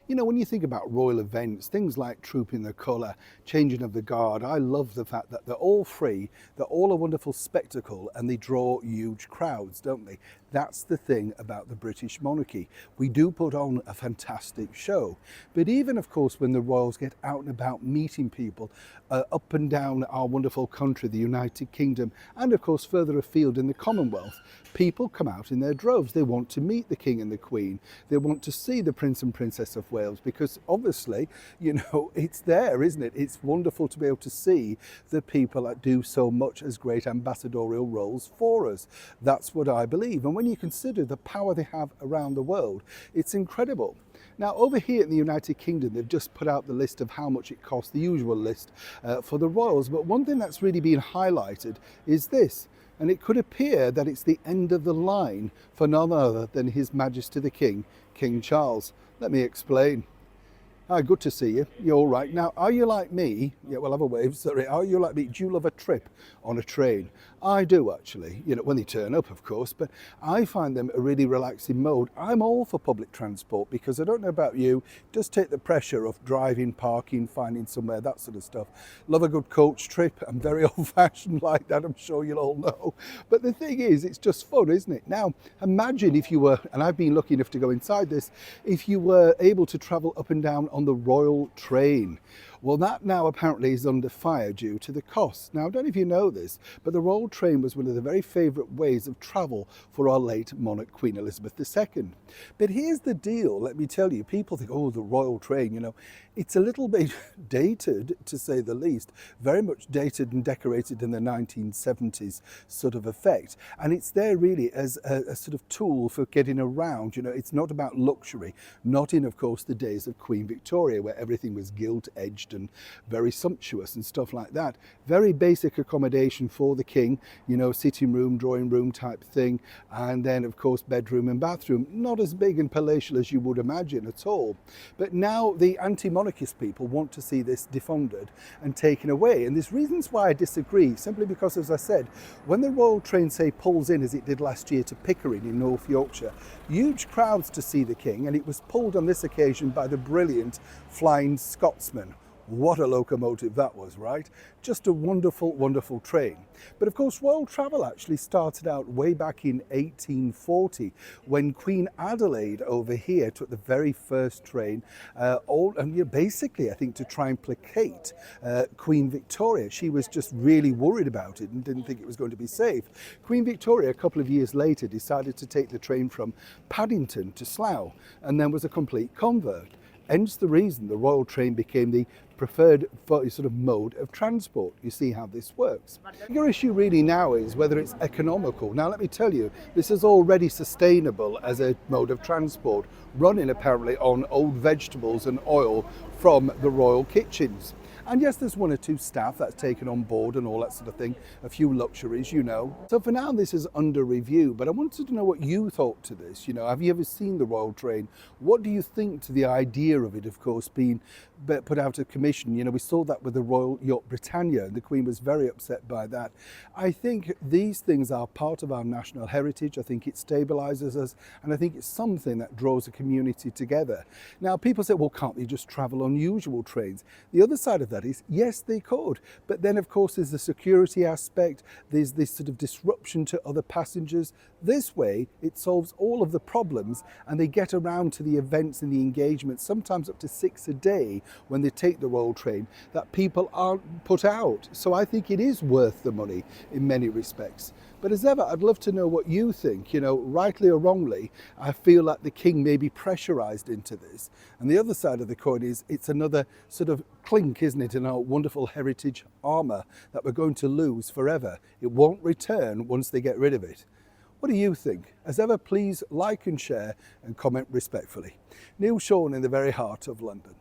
You know, when you think about royal events, things like trooping the colour, changing of the guard, I love the fact that they're all free, they're all a wonderful spectacle, and they draw huge crowds, don't they? That's the thing about the British monarchy. We do put on a fantastic show. But even, of course, when the royals get out and about meeting people up and down our wonderful country, the United Kingdom, and of course further afield in the Commonwealth, people come out in their droves. They want to meet the King and the Queen. They want to see the Prince and Princess of Wales because obviously, you know, it's there, isn't it? It's wonderful to be able to see the people that do so much as great ambassadorial roles for us. That's what I believe. And when you consider the power they have around the world, it's incredible. Now, over here in the United Kingdom, they've just put out the list of how much it costs, the usual list for the royals. But one thing that's really been highlighted is this. And it could appear that it's the end of the line for none other than His Majesty the King, King Charles. Let me explain. Hi, good to see you. You're all right. Now, are you like me? Yeah, we'll have a wave. Sorry. Are you like me? Do you love a trip on a train? I do, actually. You know, when they turn up, of course, but I find them a really relaxing mode. I'm all for public transport because I don't know about you, just take the pressure of driving, parking, finding somewhere, that sort of stuff. Love a good coach trip. I'm very old-fashioned like that, I'm sure you'll all know. But the thing is, it's just fun, isn't it? Now, imagine if you were, and I've been lucky enough to go inside this, if you were able to travel up and down on the Royal Train. Well, that now apparently is under fire due to the cost. Now, I don't know if you know this, but the Royal Train was one of the very favourite ways of travel for our late monarch Queen Elizabeth II. But here's the deal, let me tell you, people think, oh, the Royal Train, you know, it's a little bit dated, to say the least, very much dated and decorated in the 1970s sort of effect. And it's there really as a sort of tool for getting around, you know, it's not about luxury, not in, of course, the days of Queen Victoria, where everything was gilt-edged and very sumptuous and stuff like that. Very basic accommodation for the king, you know, sitting room, drawing room type thing, and then of course bedroom and bathroom. Not as big and palatial as you would imagine at all. But now the anti-monarchist people want to see this defunded and taken away. And there's reasons why I disagree, simply because, as I said, when the Royal Train, say, pulls in, as it did last year, to Pickering in North Yorkshire, huge crowds to see the king, and it was pulled on this occasion by the brilliant Flying Scotsman. What a locomotive that was, right? Just a wonderful, wonderful train. But of course, royal travel actually started out way back in 1840 when Queen Adelaide over here took the very first train, basically, I think, to try and placate Queen Victoria. She was just really worried about it and didn't think it was going to be safe. Queen Victoria, a couple of years later, decided to take the train from Paddington to Slough and then was a complete convert. Hence the reason the Royal Train became the preferred sort of mode of transport. You see how this works. The bigger issue really now is whether it's economical. Now let me tell you, this is already sustainable as a mode of transport, running apparently on old vegetables and oil from the royal kitchens. And yes, there's one or two staff that's taken on board and all that sort of thing, a few luxuries, you know. So for now, this is under review, but I wanted to know what you thought to this. You know, have you ever seen the Royal Train? What do you think to the idea of it, of course, being put out of commission? You know, we saw that with the Royal Yacht Britannia, and the Queen was very upset by that. I think these things are part of our national heritage. I think it stabilises us, and I think it's something that draws a community together. Now, people say, well, can't they just travel on usual trains? The other side of that is, yes, they could. But then, of course, there's the security aspect. There's this sort of disruption to other passengers. This way, it solves all of the problems and they get around to the events and the engagements, sometimes up to 6 a day when they take the Royal Train, that people aren't put out. So I think it is worth the money in many respects. But as ever, I'd love to know what you think. You know, rightly or wrongly, I feel like the king may be pressurised into this. And the other side of the coin is it's another sort of clink, isn't it, in our wonderful heritage armour that we're going to lose forever. It won't return once they get rid of it. What do you think? As ever, please like and share and comment respectfully. Neil Sean in the very heart of London.